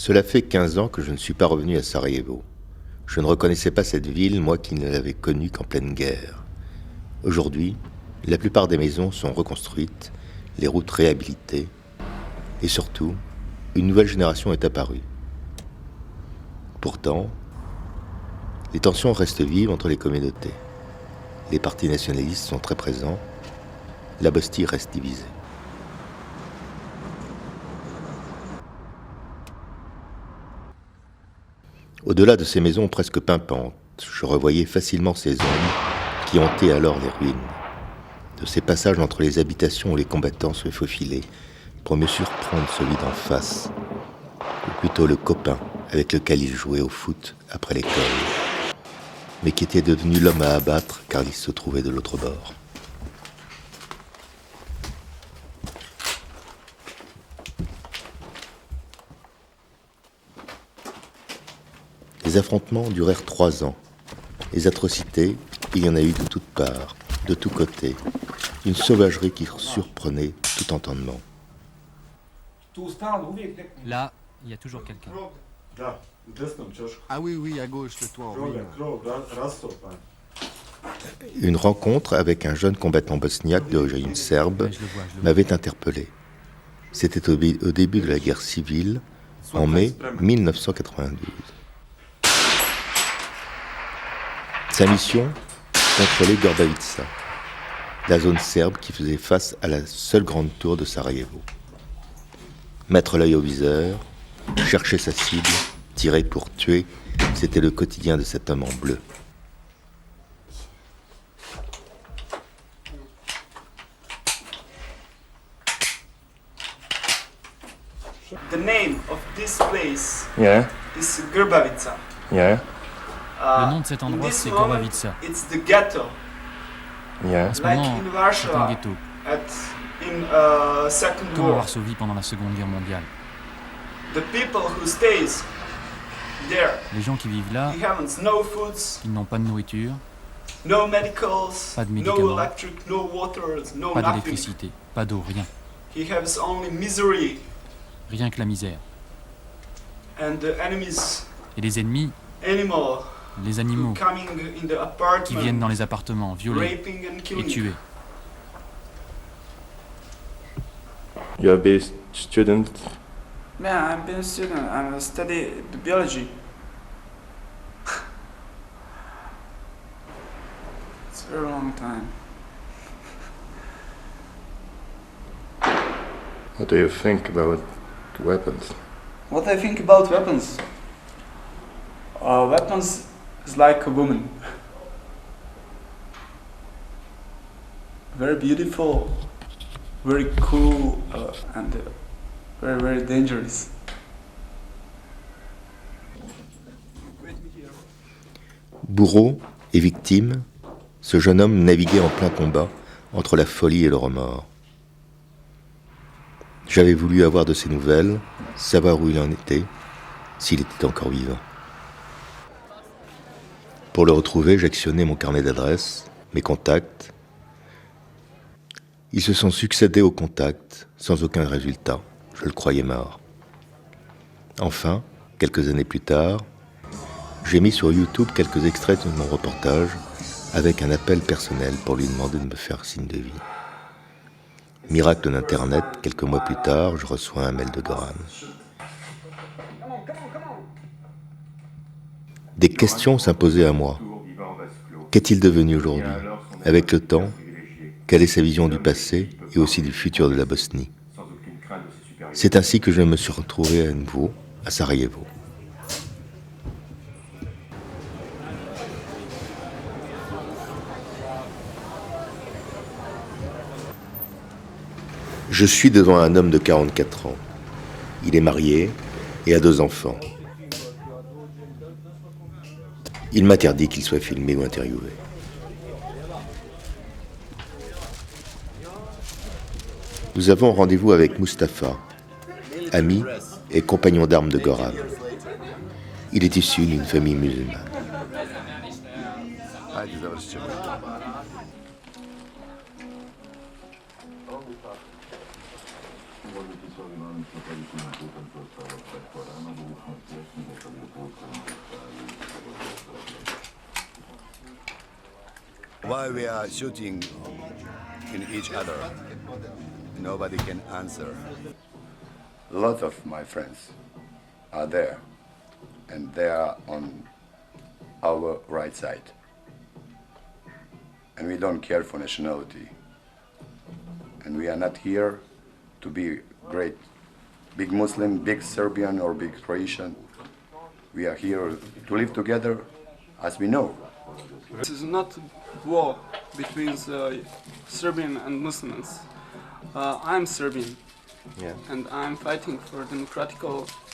Cela fait 15 ans que je ne suis pas revenu à Sarajevo. Je ne reconnaissais pas cette ville, moi qui ne l'avais connue qu'en pleine guerre. Aujourd'hui, la plupart des maisons sont reconstruites, les routes réhabilitées, et surtout, une nouvelle génération est apparue. Pourtant, les tensions restent vives entre les communautés. Les partis nationalistes sont très présents, la Bosnie reste divisée. Au-delà de ces maisons presque pimpantes, je revoyais facilement ces ombres qui hantaient alors les ruines. De ces passages entre les habitations où les combattants se faufilaient pour mieux surprendre celui d'en face, ou plutôt le copain avec lequel ils jouaient au foot après l'école, mais qui était devenu l'homme à abattre car il se trouvait de l'autre bord. Les affrontements durèrent 3 ans. Les atrocités, il y en a eu de toutes parts, de tous côtés. Une sauvagerie qui surprenait tout entendement. Là, il y a toujours quelqu'un. Ah oui, à gauche, le toit. Oui. Une rencontre avec un jeune combattant bosniaque d'origine serbe Ouais, je le vois. m'avait interpellé. C'était au début de la guerre civile, en mai 1992. Sa mission, contrôler Gorbavica, la zone serbe qui faisait face à la seule grande tour de Sarajevo. Mettre l'œil au viseur, chercher sa cible, tirer pour tuer, c'était le quotidien de cet homme en bleu. The name of this place Yeah, is Grbavica. yeah, Le nom de cet In endroit, this c'est moment, Gorbavica. it's the ghetto, yeah. En ce like moment, in c'est Warsaw un ghetto, in Second comme à War. Varsovie pendant la Seconde Guerre mondiale. The people who stays there, Les gens qui vivent là, he haven't no foods, ils n'ont pas de nourriture, no medicals, Pas de no médicaments. electric, no water, no pas nothing. d'électricité, pas d'eau, rien. He has only misery, Rien que la misère. and the enemies, Et les ennemis, animal, les who animaux, coming in the qui viennent dans apartment, les appartements, violer raping and et killing. tuer. You're a best student. Yeah, I'm been a student. I'm study the biology. It's a very long time. What do you think about weapons? What I think about weapons? Weapons is like a woman. Very beautiful, very cool, and very, very dangerous. Bourreau et victime, ce jeune homme naviguait en plein combat entre la folie et le remords. J'avais voulu avoir de ses nouvelles, savoir où il en était, s'il était encore vivant. Pour le retrouver, j'actionnais mon carnet d'adresses, mes contacts. Ils se sont succédés aux contacts, sans aucun résultat. Je le croyais mort. Enfin, quelques années plus tard, j'ai mis sur YouTube quelques extraits de mon reportage avec un appel personnel pour lui demander de me faire signe de vie. Miracle d'Internet, quelques mois plus tard, je reçois un mail de Goran. Des questions s'imposaient à moi. Qu'est-il devenu aujourd'hui? Avec le temps, quelle est sa vision du passé et aussi du futur de la Bosnie? C'est ainsi que je me suis retrouvé à nouveau à Sarajevo. Je suis devant un homme de 44 ans. Il est marié et a 2 enfants. Il m'interdit qu'il soit filmé ou interviewé. Nous avons rendez-vous avec Mustapha, ami et compagnon d'armes de Goran. Il est issu d'une famille musulmane. Ajde, završit ćemo. Why we are shooting in each other? Nobody can answer. Lots of my friends are there, and they are on our right side. And we don't care for nationality. And we are not here to be great, big Muslim, big Serbian, or big Croatian. We are here to live together as we know. This is not war between Serbian and Muslims. I'm Serbian, Yeah. and I'm fighting for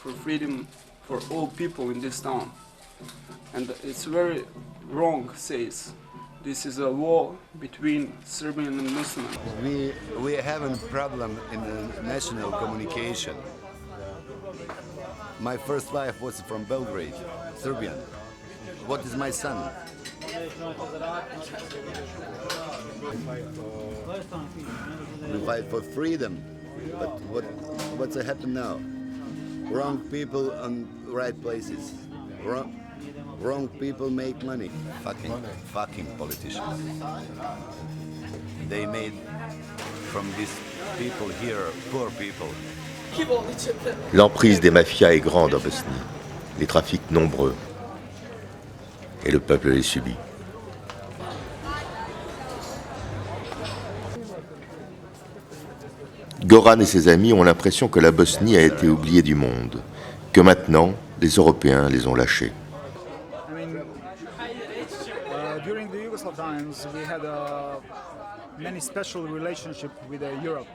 for freedom for all people in this town. And it's very wrong, says this is a war between Serbian and Muslim. We have a problem in the national communication. My first wife was from Belgrade, Serbian. What is my son? We fight for freedom, but what's happened now? Wrong people on right places. Wrong people make money. Fucking politicians. They made from these people here poor people. L'emprise des mafias est grande en Bosnie, les trafics nombreux, et le peuple les subit. Goran et ses amis ont l'impression que la Bosnie a été oubliée du monde, que maintenant, les Européens les ont lâchés. During the Yugoslav times, we had many special relationship with Europe,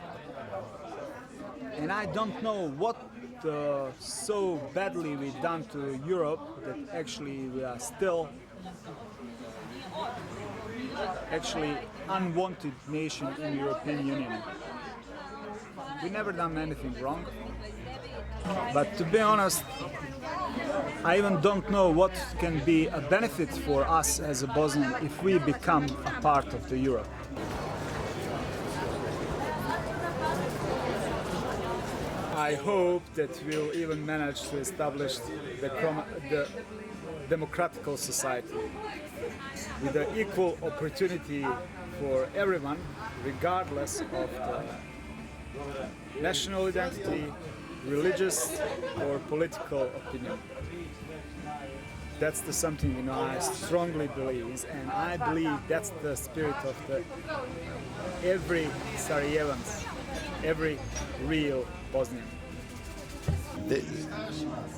and I don't know what so badly we done to Europe that actually we are still unwanted nation in the European Union. We never done anything wrong, but to be honest, I even don't know what can be a benefit for us as a Bosnian if we become a part of the Europe. I hope that we'll even manage to establish the democratical society with the equal opportunity for everyone, regardless of the national identity, religious or political opinion. That's something I strongly believe, and I believe that's the spirit of every Sarajevan, every real Bosnian.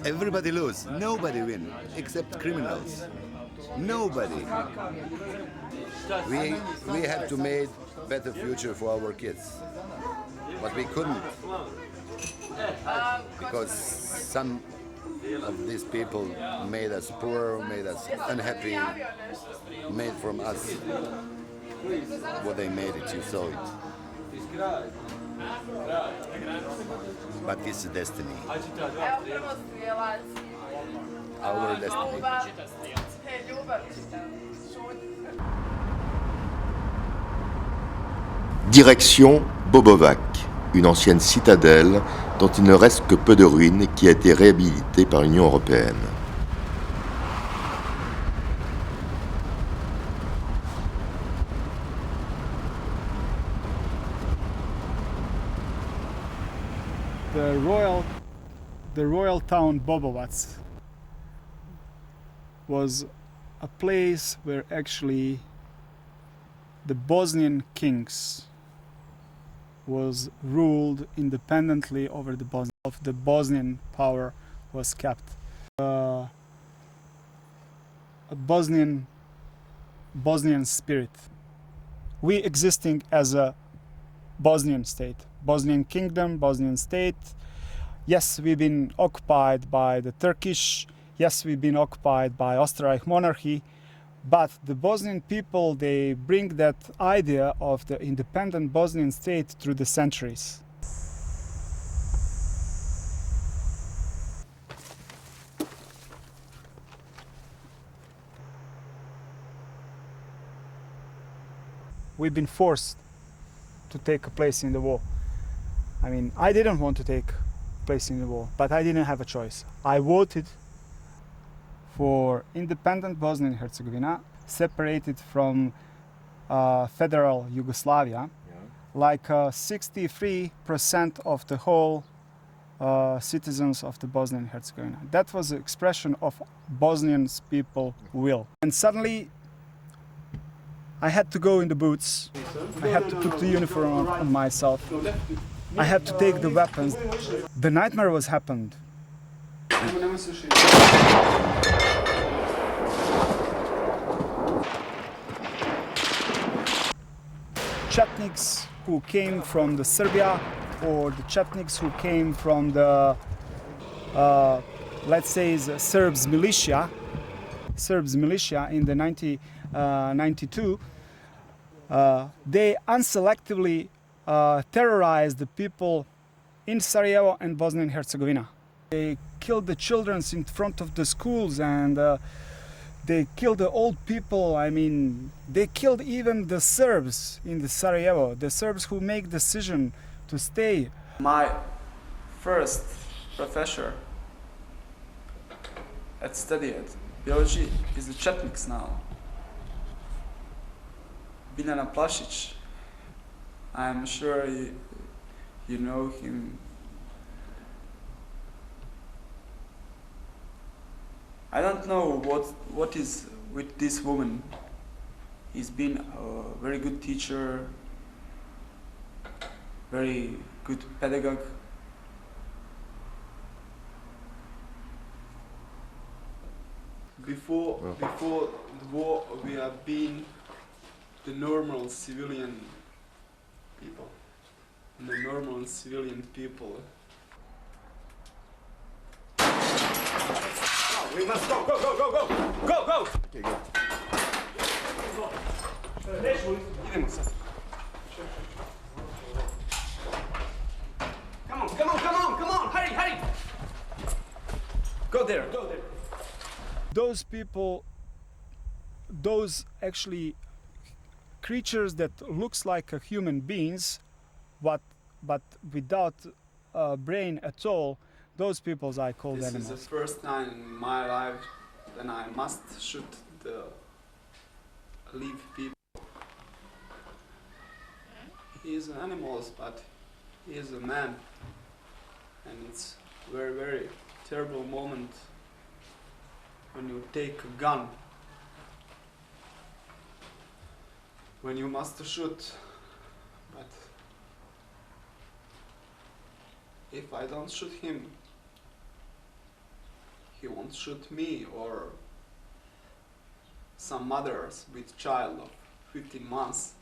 Everybody lose, nobody win, except criminals. Nobody. We have to make better future for our kids, but we couldn't, because some of these people made us poor, made us unhappy, made from us what they made it, you saw it. But it's destiny. Our destiny. Direction Bobovac, une ancienne citadelle dont il ne reste que peu de ruines et qui a été réhabilitée par l'Union européenne. The royal town Bobovac was a place where actually the Bosnian kings was ruled independently over the Bosnian power was kept. A Bosnian spirit. We existing as a Bosnian state, Bosnian kingdom, Bosnian state. Yes, we've been occupied by the Turkish. Yes, we've been occupied by Österreich monarchy. But the Bosnian people, they bring that idea of the independent Bosnian state through the centuries. We've been forced to take a place in the war. I mean, I didn't want to take place in the war, but I didn't have a choice. I voted for independent Bosnia and Herzegovina, separated from federal Yugoslavia, like 63% of the whole citizens of the Bosnia and Herzegovina. That was the expression of Bosnian people's will. And suddenly, I had to go in the boots. I had to put the uniform on myself. I had to take the weapons. The nightmare was happened. Chetniks who came from the Serbia, or the Chetniks who came from the, let's say, the Serbs militia in the 1992, they unselectively terrorized the people in Sarajevo and Bosnia and Herzegovina. They killed the children in front of the schools, and they killed the old people. I mean, they killed even the Serbs in the Sarajevo, the Serbs who make decision to stay. My first professor at study at biology is the Chetniks now. Biljana Plašić. I'm sure you know him. I don't know what is with this woman. He's been a very good teacher, very good pedagogue. Before the war, we have been the normal civilian people. The normal civilian people. We must go, go, go, go, go, go, go! Okay, go. Idemo sad. Come on, come on, come on, come on, hurry, hurry! Go there, go there. Those people, those actually creatures that looks like a human beings, but without a brain at all, those peoples I call This animals. is the first time in my life that I must shoot the live people. He is an animal, but he is a man, and it's very, very terrible moment when you take a gun, when you must shoot. But if I don't shoot him, he won't shoot me or some mothers with child of 15 months.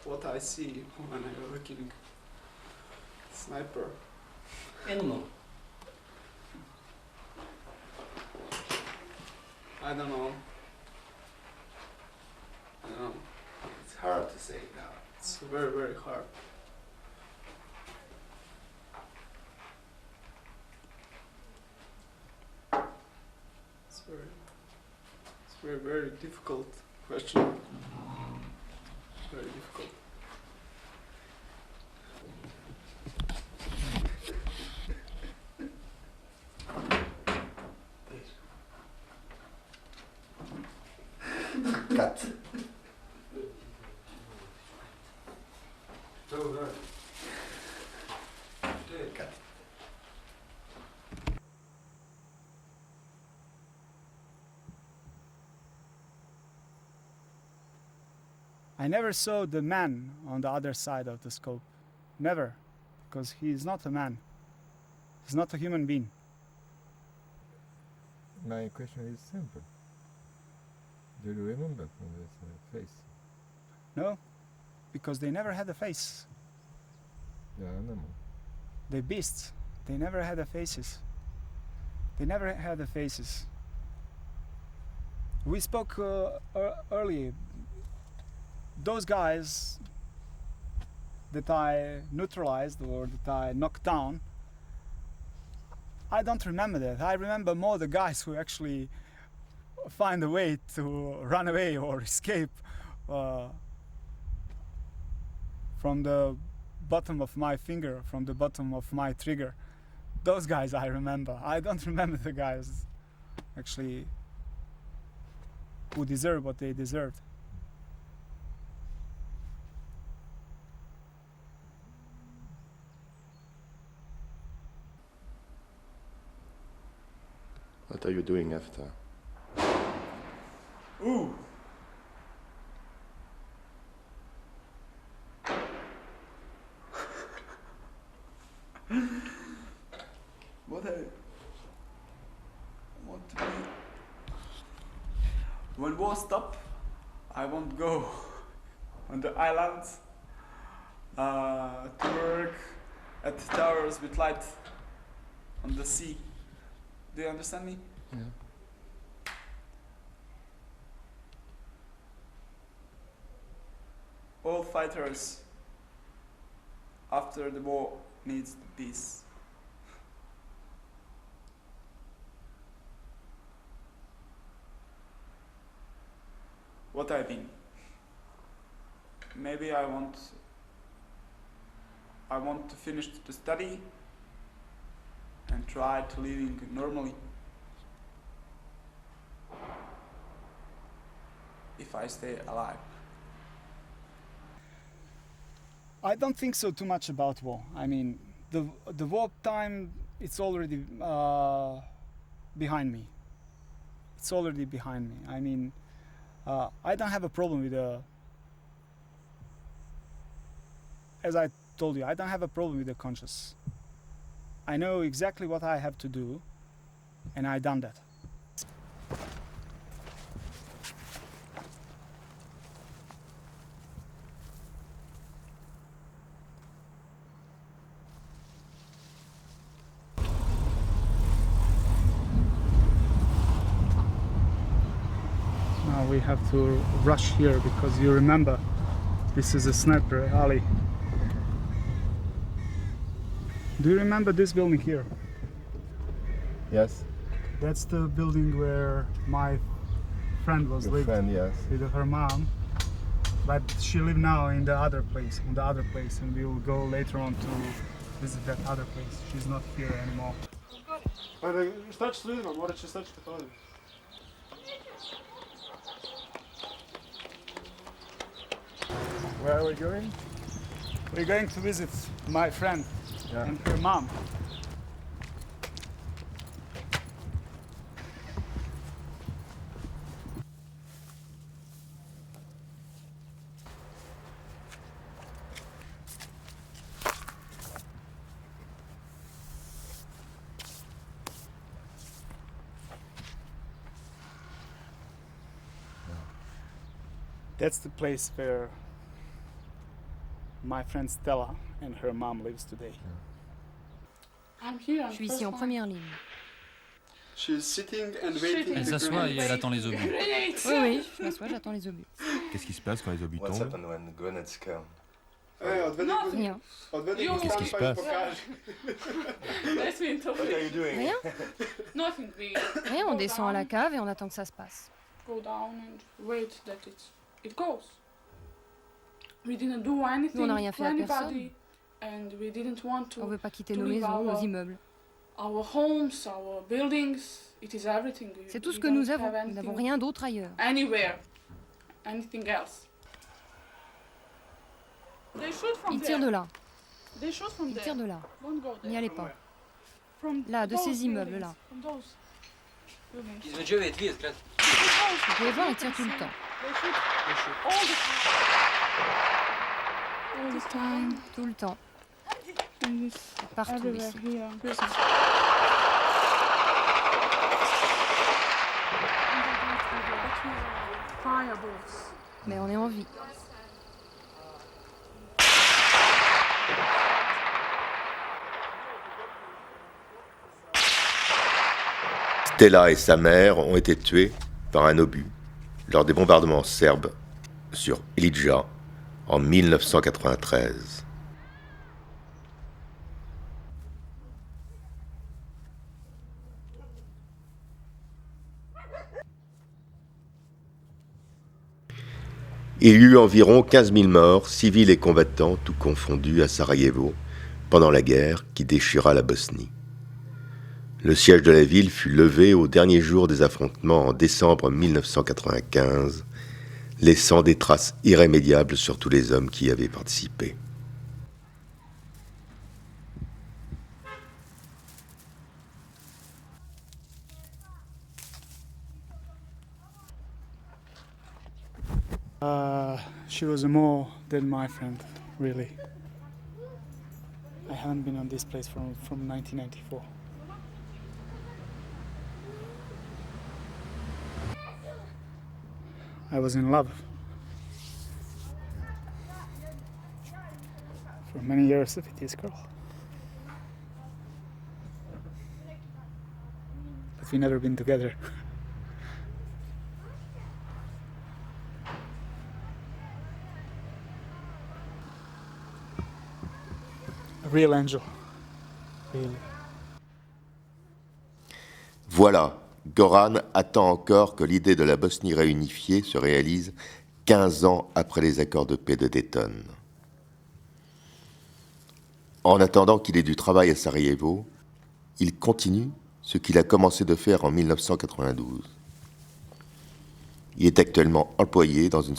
What I see when I'm looking sniper. Animal. I don't know. I don't know. It's hard to say now. It's very, very hard. It's very, very difficult question. Very difficult. Cut. Cut. I never saw the man on the other side of the scope. Never. Because he is not a man. He's not a human being. My question is simple. Do you remember from this face? No? Because they never had a face. The animal. They're beasts. They never had a faces. They never had a faces. We spoke earlier. Those guys that I neutralized or that I knocked down, I don't remember that. I remember more the guys who actually find a way to run away or escape from the bottom of my finger, from the bottom of my trigger. Those guys I remember. I don't remember the guys actually who deserve what they deserved. What are you doing after? Ooh. What I want to be. When war stop, I won't go on the islands to work at towers with light on the sea. Do you understand me? Yeah. All fighters after the war needs the peace. What I mean? Maybe I want to finish the study and try to living normally. If I stay alive. I don't think so too much about war. I mean, the war time, it's already behind me. It's already behind me. I mean, I don't have a problem with as I told you, I don't have a problem with the conscience. I know exactly what I have to do, and I done that. Now we have to rush here because you remember this is a sniper alley. Do you remember this building here? Yes. That's the building where my friend was Your living friend, yes. with her mom, but she lives now in the other place, and we will go later on to visit that other place. She's not here anymore. Šta će s ljudima? Morat će sačekati ovdje. Where are we going? We're going to visit my friend Yeah. and her mom. That's the place where my friend Stella and her mom lives today. Je suis ici en première ligne. She's sitting and waiting. Elle s'assoit et elle attend les obus. Oui, oui, je m'assois, j'attends les obus. Qu'est-ce qui se passe quand les obus What's tombent happened when grenades come? Rien. Qu'est-ce qui se passe? What are you doing? Rien. Rien, on descend à la cave et on attend que ça se passe. Go down and wait that it goes. We didn't do anything Nous, on n'a rien fait to à anybody, and we didn't want On to. veut pas quitter to nos leave maisons, nos our- immeubles. Our homes, our buildings, it is everything. C'est tout ce We que nous don't avons. have Nous n'avons anything rien d'autre ailleurs. Anywhere, anything else. They shoot from Ils there. tirent de là. They shoot from Ils there. tirent de là. Don't go there. N'y allez pas. From Là, de those ces immeubles, buildings, là. From those buildings. Vous pouvez voir, ils tirent tout le temps. They shoot all the time. Tout le temps. And it's Partout everywhere ici. here in prison. Fireballs. Mais on est en vie. Stella et sa mère ont été tuées par un obus lors des bombardements serbes sur Ilidja en 1993. Il y eut environ 15 000 morts, civils et combattants, tout confondus à Sarajevo, pendant la guerre qui déchira la Bosnie. Le siège de la ville fut levé au dernier jour des affrontements en décembre 1995, laissant des traces irrémédiables sur tous les hommes qui y avaient participé. She was more than my friend, really. I haven't been on this place from 1994. I was in love for many years with this girl. But we never been together. A real angel, really. Voilà, Goran attend encore que l'idée de la Bosnie réunifiée se réalise 15 ans après les accords de paix de Dayton. En attendant qu'il ait du travail à Sarajevo, il continue ce qu'il a commencé de faire en 1992. Il est actuellement employé dans une